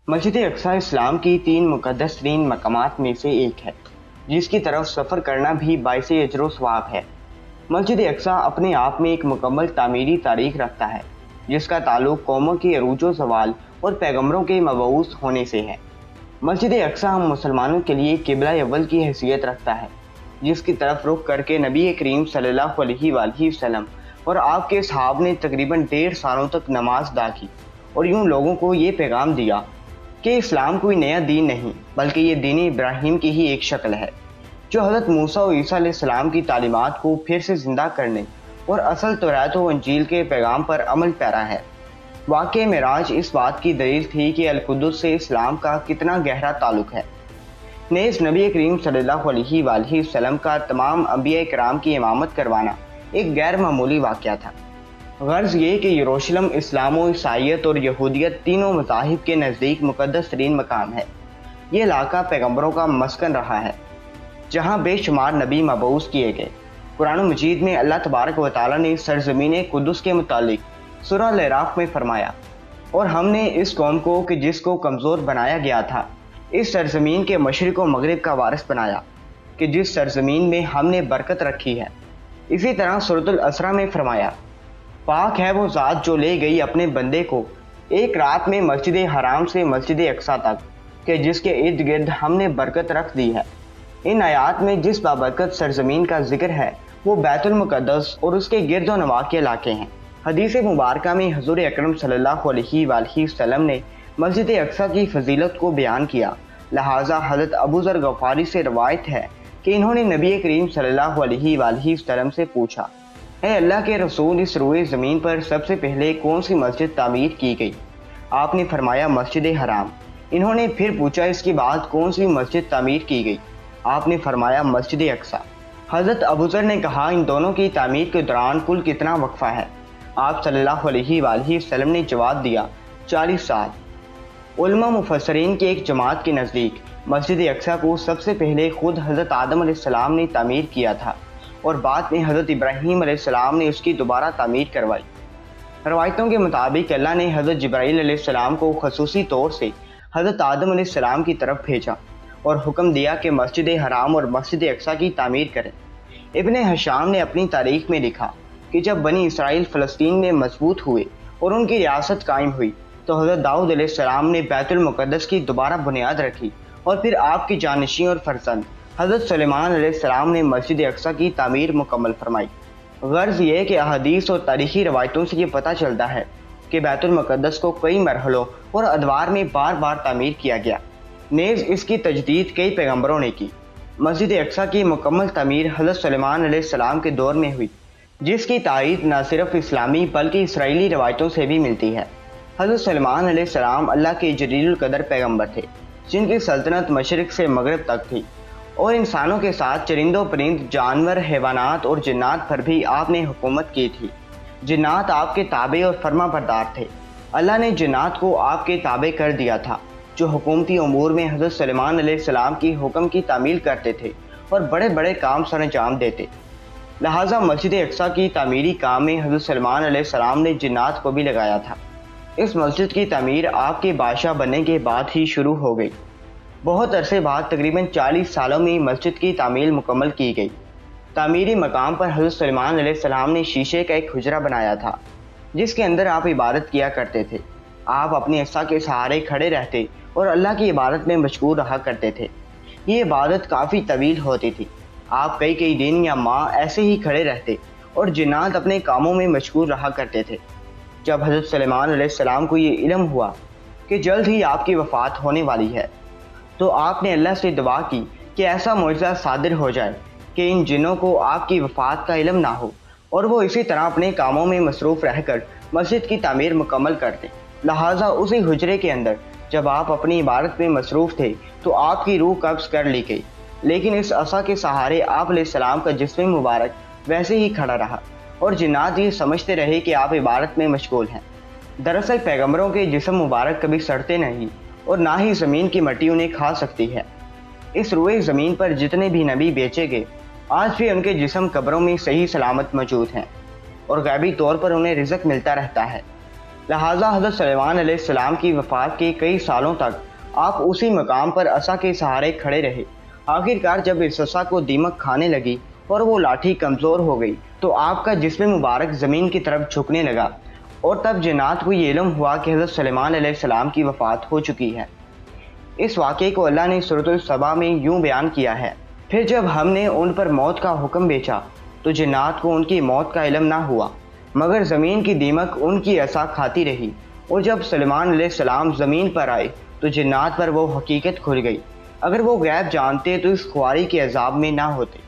मस्जिद अक्सा इस्लाम की 3 मुक़द्दस तरीन मकामात में से एक है, जिसकी तरफ सफ़र करना भी बाइस अजर सवाब है। मस्जिद अक्सा अपने आप में एक मुकम्मल तामीरी तारीख रखता है, जिसका ताल्लुक़ कौमों के अरूजो ज़वाल और पैगम्बरों के मबऊस होने से है। मस्जिद अक्सा हम मुसलमानों के लिए किबला अव्वल की हैसियत रखता है, जिसकी तरफ रुख करके नबी करीम सल्लल्लाहु अलैहि वसल्लम और आपके सहाब ने तकरीबन 1.5 सालों तक नमाज अदा की और यूं लोगों को ये पैगाम दिया कि इस्लाम कोई नया दीन नहीं, बल्कि ये दीन इब्राहीम की ही एक शक्ल है, जो हज़रत मूसा और ईसा अलैहिस्सलाम की तालीमात को फिर से ज़िंदा करने और असल तौरात व इंजील के पैगाम पर अमल पैरा है। वाक़या मेराज इस बात की दलील थी कि अल-कुद्दुस से इस्लाम का कितना गहरा ताल्लुक़ है। नेज़ नबी करीम सल्लल्लाहु अलैहि वसल्लम का तमाम अंबिया कराम की इमामत करवाना एक गैर मामूली वाक़या था। गर्ज़ ये कि यरूशलेम इस्लाम ईसाईयत और यहूदियत तीनों मज़ाहिब के नज़दीक मुक़द्दस तरीन मकाम है। ये इलाका पैगम्बरों का मस्कन रहा है, जहाँ बेशुमार नबी मबऊस किए गए। कुरान मजीद में अल्लाह तबारक व तआला ने सरज़मीन कुद्दुस के मुतालिक सूरह अल-अराफ में फरमाया, और हमने इस कौम को कि जिसको कमज़ोर बनाया गया था, इस सरज़मीन के मशरिक़ व मगरिब का वारिस बनाया, कि जिस सरज़मीन में हमने बरकत रखी है। इसी तरह सूरह अल-असरा में फरमाया, पाक है वो ज़ात जो ले गई अपने बंदे को एक रात में मस्जिद हराम से मस्जिद अक्सा तक, कि जिसके इर्द गिर्द हमने बरकत रख दी है। इन आयात में जिस बाबरकत सरजमीन का जिक्र है वो बैतुल मुक़द्दस और उसके गिर्द व नवाह के इलाके हैं। हदीस मुबारक में हज़ूर अकरम सल्लल्लाहु अलैहि वसल्लम ने मस्जिद अक्सा की फजीलत को बयान किया। लिहाजा हज़रत अबू ज़र गफ़ारी से रवायत है कि इन्होंने नबी करीम सल्लल्लाहु अलैहि वसल्लम से पूछा, है अल्लाह के रसूल, इस रुए ज़मीन पर सबसे पहले कौन सी मस्जिद तामीर की गई? आपने फरमाया मस्जिद हराम। इन्होंने फिर पूछा, इसके बाद कौन सी मस्जिद तामीर की गई? आपने फरमाया मस्जिद अक्सा। हज़रत अबू ज़र ने कहा, इन दोनों की तामीर के दौरान कुल कितना वक्फ़ा है? आप सल्लल्लाहु अलैहि वसल्लम ने जवाब दिया, 40 साल। उलमा मुफस्सरीन की एक जमात के नज़दीक मस्जिद अक्सा को सबसे पहले खुद हज़रत आदम अलैहिस्सलाम ने तामीर किया था और बाद में हज़रत इब्राहीम अलैहिस्सलाम ने उसकी दोबारा तामीर करवाई। रवायतों के मुताबिक अल्लाह ने हज़रत जिब्राईल अलैहिस्सलाम को ख़ुसूसी तौर से हज़रत आदम अलैहिस्सलाम की तरफ भेजा और हुक्म दिया कि मस्जिद हराम और मस्जिद अक्सा की तामीर करें। इब्ने हशाम ने अपनी तारीख में लिखा कि जब बनी इसराइल फ़लस्तीन में मजबूत हुए और उनकी रियासत कायम हुई, तो हज़रत दाऊद अलैहिस्सलाम ने बैतुल मुक़द्दस की दोबारा बुनियाद रखी और फिर आपकी जानशीं और फरजंद हज़रत सुलेमान अलैहिस्सलाम ने मस्जिद अक्सा की तामीर मुकम्मल फरमाई। गर्ज़ ये कि अहादीस और तारीख़ी रवायतों से ये पता चलता है कि बैतुल मुक़द्दस को कई मरहलों और अदवार में बार बार तामीर किया गया। नेज़ इसकी तजदीद कई पैगम्बरों ने की। मस्जिद अक्सा की मुकम्मल तामीर हज़रत सुलेमान अलैहिस्सलाम के दौर में हुई, जिसकी तायीद न सिर्फ इस्लामी बल्कि इसराइली रवायतों से भी मिलती है। हज़रत सुलेमान अलैहिस्सलाम अल्लाह के जलीलुल क़द्र पैगम्बर थे, जिनकी सल्तनत मशरिक़ से मगरिब तक थी, और इंसानों के साथ चरिंदों परिंद, जानवर, हैवानात और जिन्नात पर भी आपने हुकूमत की थी। जिन्नात आपके ताबे और फर्मा बरदार थे। अल्लाह ने जिन्नात को आपके ताबे कर दिया था, जो हुकूमती उमूर में हज़रत सुलेमान अलैहिस्सलाम की हुक्म की तामील करते थे और बड़े बड़े काम सर अंजाम देते। लिहाजा मस्जिद अक्सा की तामीरी काम में हज़रत सुलेमान अलैहिस्सलाम ने जिन्नात को भी लगाया था। इस मस्जिद की तामीर आपके बादशाह बनने के बाद ही शुरू हो गई। बहुत अरसे बाद तकरीबन 40 सालों में मस्जिद की तामीर मुकम्मल की गई। तामीरी मकाम पर हज़रत सुलेमान अलैहिस्सलाम ने शीशे का एक हुजरा बनाया था, जिसके अंदर आप इबादत किया करते थे। आप अपनी अक्सा के सहारे खड़े रहते और अल्लाह की इबादत में मशगूल रहा करते थे। ये इबादत काफ़ी तवील होती थी। आप कई कई दिन या माह ऐसे ही खड़े रहते और जिन्नात अपने कामों में मशगूल रहा करते थे। जब हज़रत सुलेमान अलैहिस्सलाम को ये इल्म हुआ कि जल्द ही आपकी वफ़ात होने वाली है, तो आपने अल्लाह से दुआ की कि ऐसा मौजज़ा सादिर हो जाए कि इन जिन्नों को आपकी वफ़ात का इल्म ना हो और वो इसी तरह अपने कामों में मसरूफ़ रहकर मस्जिद की तामीर मुकम्मल कर दें। लिहाजा उसी हुजरे के अंदर जब आप अपनी इबादत में मसरूफ़ थे, तो आपकी रूह कब्ज़ कर ली गई, लेकिन इस असा के सहारे आप अलैहिस्सलाम का जिस्म मुबारक वैसे ही खड़ा रहा और जिन्नात ये समझते रहे कि आप इबादत में मशगूल हैं। दरअसल पैगम्बरों के जिस्म मुबारक कभी सड़ते नहीं और ना ही ज़मीन की मिट्टी उन्हें खा सकती है। इस रुए ज़मीन पर जितने भी नबी बेचे गए, आज भी उनके जिस्म कब्रों में सही सलामत मौजूद हैं और गैबी तौर पर उन्हें रिज़्क़ मिलता रहता है। لہٰذا حضرت سلیمان علیہ السلام کی وفات کے کئی سالوں تک آپ اسی مقام پر عصا کے سہارے کھڑے رہے۔ آخرکار جب اس عصا کو دیمک کھانے لگی اور وہ لاٹھی کمزور ہو گئی تو آپ کا جسم مبارک زمین کی طرف جھکنے لگا، اور تب جنات کو یہ علم ہوا کہ حضرت سلیمان علیہ السلام کی وفات ہو چکی ہے۔ اس واقعے کو اللہ نے سورۃ السبا میں یوں بیان کیا ہے: پھر جب ہم نے ان پر موت کا حکم بھیجا تو جنات کو ان کی موت کا علم نہ ہوا، مگر زمین کی دیمک ان کی عصا کھاتی رہی، اور جب سلیمان علیہ السلام زمین پر آئے تو جنات پر وہ حقیقت کھل گئی۔ اگر وہ غیب جانتے تو اس خواری کے عذاب میں نہ ہوتے۔